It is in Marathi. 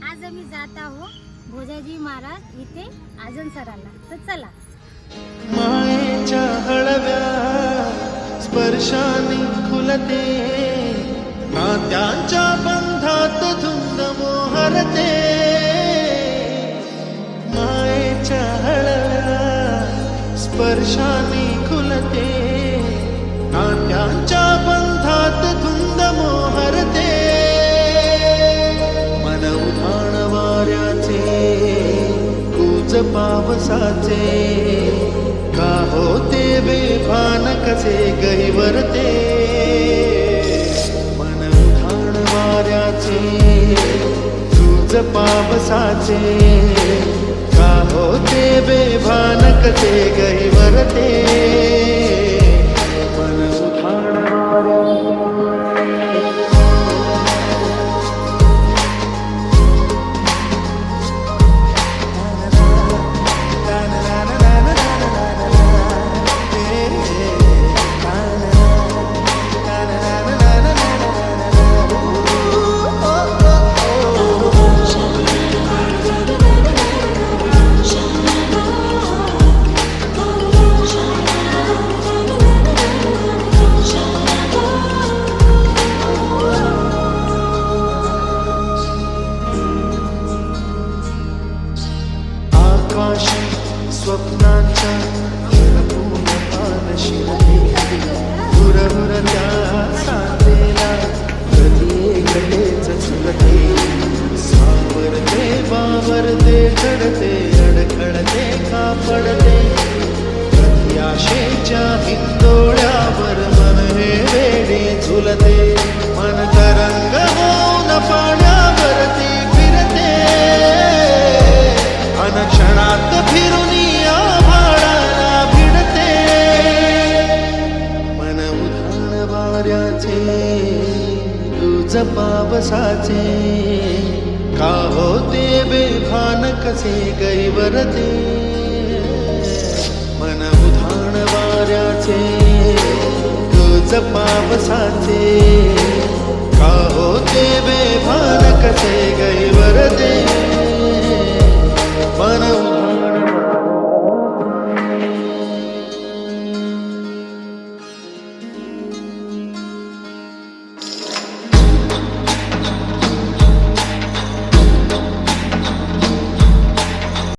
आज आम्ही जात आहोत भोजाजी महाराज इथे आजन सराला. तर चला. मायेच्या हळव्या स्पर्शाने खुलते, नात्यांच्या बंधात धुंद मोहरते. मायेच्या हळव्या स्पर्शाने खुलते, नात्यांच्या बंधात धुंद मोहरते. मन उधाण वाऱ्याचे, कूच पावसाचे, का होते बेभान कसे गहिवरते. मन उधाण वाऱ्याचे, कूच पावसाचे, का होते बेभान कसे गहिवरते. मन उधाण स्वप्नांच्या भरपूर पानशिरते, हुरहुर त्या सांदेला कधी घडेच झुलते. सावरते बावरते घडते, अडखळते का पडते. कधी आशेच्या हिंदोळ्यावर मन हे वेडे झुलते. मन तरंग होऊन पाण्यावरती फिरते, अनक्षणात फिरून आभाळाला भिडते. मन उधाण वाऱ्याचे, दूज पावसाचे, का होते बेभान कसे गहिवरते. मन उधाण वाऱ्याचे, दूज पावसाचे, का होते बेभान कसे गहिवरते. मन